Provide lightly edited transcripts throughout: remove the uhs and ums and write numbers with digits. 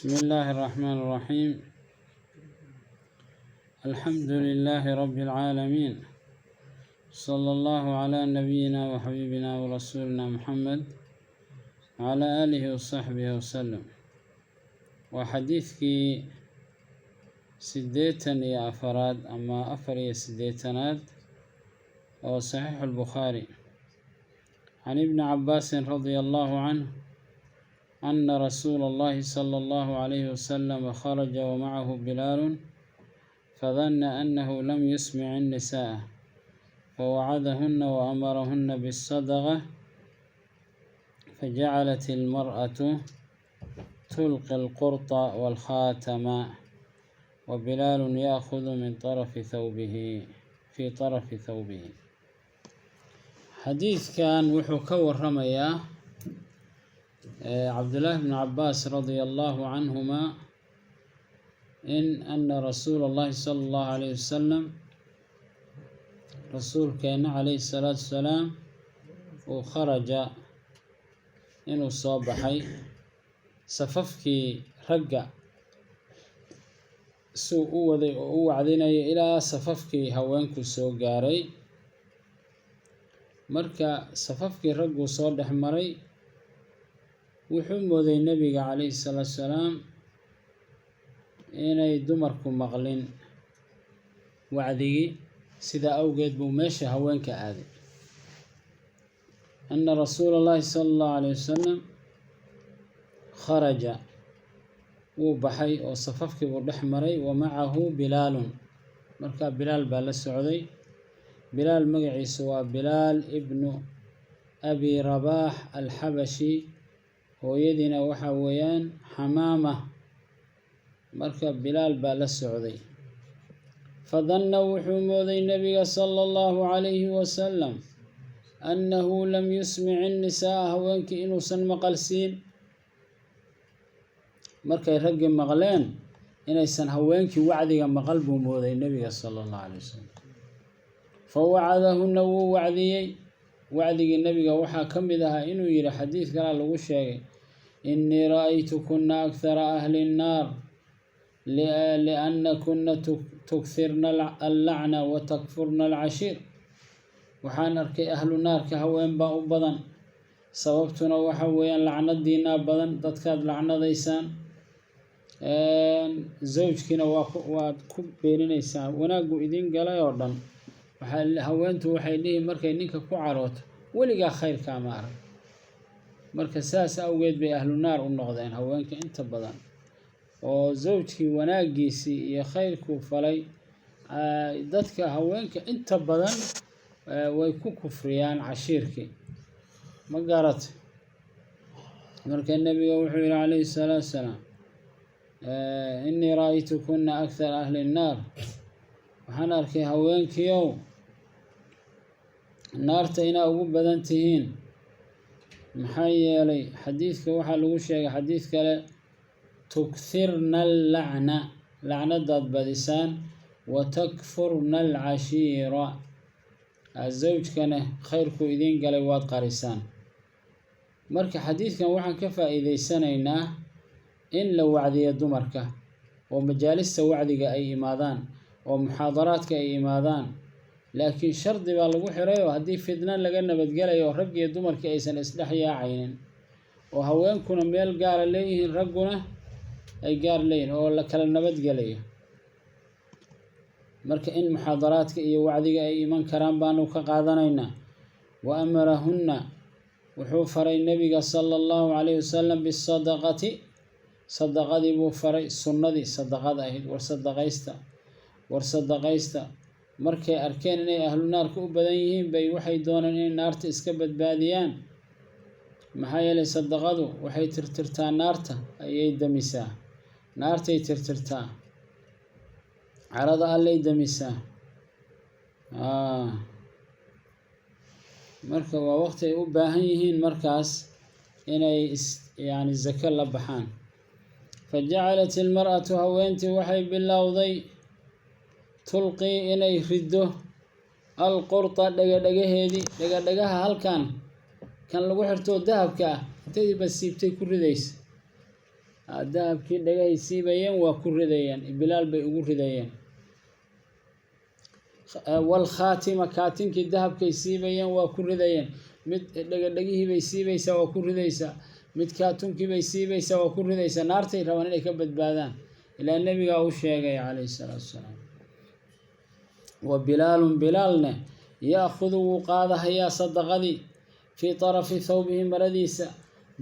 بسم الله الرحمن الرحيم. الحمد لله رب العالمين، صلى الله على نبينا وحبيبنا ورسولنا محمد وعلى آله وصحبه وسلم. وحديثك سديتن يا أفراد أما أفري سديتنات أو صحيح البخاري عن ابن عباس رضي الله عنه أن رسول الله صلى الله عليه وسلم خرج ومعه بلال فظن أنه لم يسمع النساء فوعدهن وأمرهن بالصدقة فجعلت المرأة تلقي القرط والخاتم وبلال يأخذ من طرف ثوبه في طرف ثوبه. حديث كان وحكور رميا عبد الله بن عباس رضي الله عنهما أن رسول الله صلى الله عليه وسلم رسول كان عليه الصلاة والسلام وخرج إنه صباحي صففكي رجع سوء وعدنا إلى صففكي هوانكو سو جاري مركا صففكي رجع صادح مري wuxuu mooday nabiga calayhi salaatu wasalaam inay dumarku maqlin wacdigii sida awgeed buu meesha haweenka aaday. anna rasuulallahi sallallahu alayhi wasallam kharaja wuu baxay oo safafkii buu dhex maray wa macahu bilaalun markaa bilaal baa la socday. bilaal magaciisu waa bilaal ibnu abi rabaax alxabashi, hooyadiina waxaa weeyaan xamaama. marka bilaal baa la socday. fadanna wuxuu mooday nabiga sala allahu calayhi wasalam annahu lam yusmic innisaa haweenkii inuusan maqalsiin. markay raggii maqleen inaysan haweenkii wacdiga maqal buu mooday nabiga sala allahu calayhi wasalam. fawacadahunna wuu wacdiyey. wacdigii nabiga waxaa ka mid ahaa inuu yidhi xadiid kalaa lagu sheegay إني رأيتكن أكثر أهل النار لأنكن تكثرن اللعنة وتكفرن العشير. وحان أركي أهل النار كهوين باء بدن سببتنا وحويان لعنة دينا بدن تتكاد لعنة ديسان زوجكنا وكب بين إنسان وناقو إذن قال يوردن هوينتو وحيليه مركي نيكا كعروت ولقى خير كامار. marka saas awgeed bay ahlu naar u noqdeen haweenka inta badan oo zawjkii wanaagiisii iyo khayrku falay. dadka haweenka inta badan way ku kufriyaan cashiirkii ma garat. marka nabiga wuxuu yiri calayhi salaatu wasalaam innii ra'aytukunna akthar ahli an-naar, waxaan arkay haweenkiiow naarta inaa ugu badan tihiin. maxaa yeelay xadiidka waxaa lagu sheegay xadiid kale tukthirna allacna lacnadaad badisaan wa takfurna alcashiira zawjkana khayrku idiin galay waad qarisaan. marka xadiidkan waxaan ka faa'iidaysanaynaa in la wacdiyo dumarka oo majaalista wacdiga ay imaadaan oo muxaadaraadka ay imaadaan, laakiin shardi baa lagu xiray oo haddii fidna laga nabadgelayo rag iyo dumarkii aysan isdhex yaacaynin oo haweenkuna meel gaara leeyihiin ragguna ay gaar leeyihiin oo la kala nabadgelayo. marka in muxaadaraadka iyo wacdiga ay iman karaan baanu ka qaadanaynaa. wa amarahunna wuxuu faray nabiga sala allahu calayhi wasalam bisadaqati, sadaqadii buu faray, sunnadii sadaqada ahayd. war sadaqaysta markay arkeen inay ahlu naarka u badan yihiin bay waxay dooneen inay naarta iska badbaadiyaan. maxaa yeelay sadaqadu waxay tirtirtaa naarta, ayay damisaa. naartay tirtirtaa, carada allay damisaa. marka waa waqti ay u baahan yihiin markaas inay yani zako la baxaan. fajacalat ilmar'atu haweentii waxay bilowday tulqii inay riddo alqurta dhagadhagaheedii. dhagadhagaha halkan kan lagu xirto dahabka ah intayba siibtay ku ridaysa dahabkii dhagahay siibayeen waa ku ridayeen bilaal bay ugu ridayeen walkhaatima kaatinkii dahabkay siibayeen waa ku ridayeen mid dhagadhagihii bay siibaysaa waa ku ridaysaa mid kaatunkii bay siibaysaa waa ku ridaysaa naartay rabaan inay ka badbaadaan ilaa nebigaa u sheegay calayhi salaatu wasalaam wa bilaalun bilaalne ya'khudu wuu qaadahayaa sadaqadii fii tarafi thawbihi maradiisa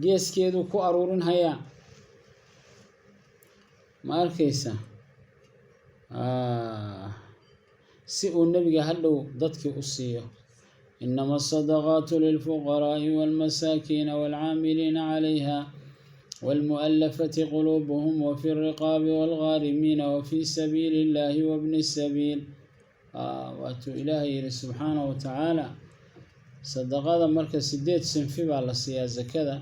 geeskeeduu ku aruurinhayaa ma arkaysa si uu nebiga hadhow dadkii u siiyo inama asadaqaatu lilfuqaraa'i waalmasaakiina waalcaamiliina calayha waalmu'allafati quluubuhum wafi riqaabi waalghaarimiina wafii sabiili illaahi wabni sabiil waatuu ilaahay yihi subxaanahu watacaala sadaqada marka 8 sinfi baa la siiyaa zakada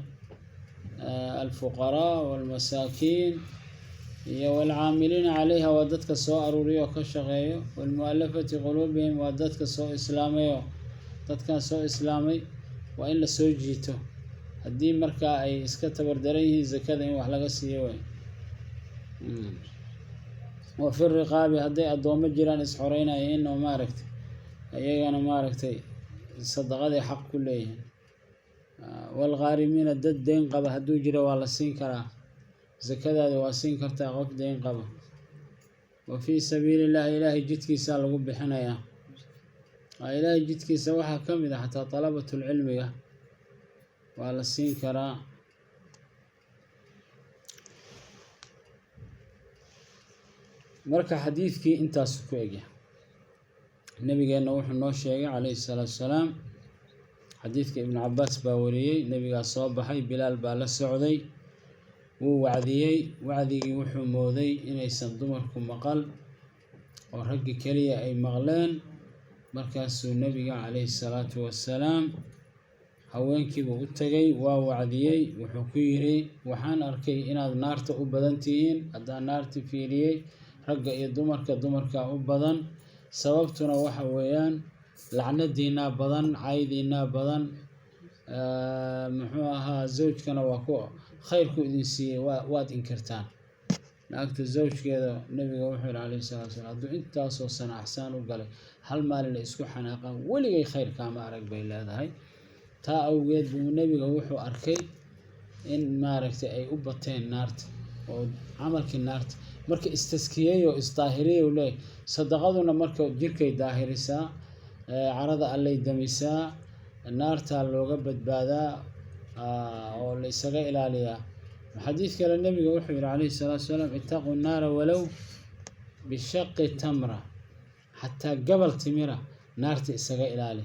alfuqaraa waalmasaakiin iyo waalcaamiliina calayha waa dadka soo aruuriyo oo ka shaqeeyo waalmu'allafati quluubihim waa dadka soo islaamayo dadkan soo islaamay waa in la soo jiito haddii markaa ay iska tabardaran yihiin zakada in wax laga siiyo way wa fi riqaabi hadday addoommo jiraan isxoreynayeen oo maaragtay iyagana maaragtay sadaqaday xaq ku leeyihiin waalghaarimiina dad deyn qaba hadduu jiro waa la siin karaa zakadaada waa siin kartaa qof deyn qaba wa fii sabiili illaahi ilaahay jidkiisaa lagu bixinayaa ilaahay jidkiisa waxaa ka mid ah xataa dalabatulcilmiga waa la siin karaa marka xadiidkii intaasu ku egya nabigeenna wuxuu noo sheegay calayhi salaatu wasalaam xadiidka ibnu cabaas baa wariyey nebigaa soo baxay bilaal baa la socday wuu wacdiyey wacdigii wuxuu mooday inaysan dumarku maqal oo raggi keliya ay maqleen markaasuu nebiga calayhi salaatu wasalaam haweenkiibuu u tegay waa wacdiyey wuxuu ku yidhi waxaan arkay inaad naarta u badan tihiin haddaan naarti fiiriyey ragga iyo dumarka u badan sababtuna waxa weeyaan lacnadiinaa badan caydiinaa badan muxuu ahaa zawjkana waa ku khayrku idin siiyey waad inkirtaan naagta zawjkeeda nebiga wuxuu yihi calayhi salaatu wasalaam hadduu intaasoo sana axsaan u galay hal maalin la isku xanaaqaan weligay khayrkaama arag bay leedahay taa awgeed buu nebiga wuxuu arkay in maaragtay ay u bateen naarta oo camalkii naarta marka istaskiyey oo isdaahiriyey leeyahay sadaqaduna marka jirkay daahirisaa carada allay damisaa naartaa looga badbaadaa oo la isaga ilaaliyaa xadiid kale nebiga wuxuu yihi calayhi salaatu wasalaam ittaquu naara walow bishaqi tamra xataa gabal timira naarta isaga ilaali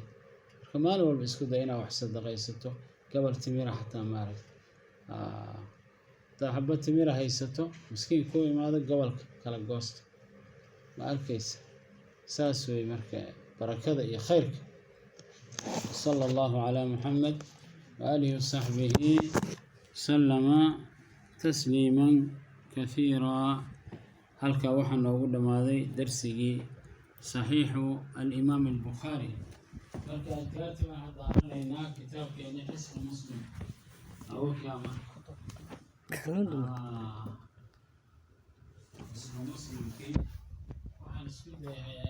marka maalin walba isku day inaad wax sadaqaysato gabal timira xataa maaragta hadaa xaba timira haysato miskiin ku imaado gobolka kala goosta ma arkaysa saas wey marka barakada iyo khayrka sala allahu calaa muxamed waaalihi wasaxbihi salama tasliiman kahiiraa halkaa waxaa noogu dhammaaday darsigii saxiixu alimaam albukhaari marka adkaartii baan hadda akrinaynaa kitaabkeena xisbu muslim awalkaa marka xisbu muslimkii waxaan isku dayahay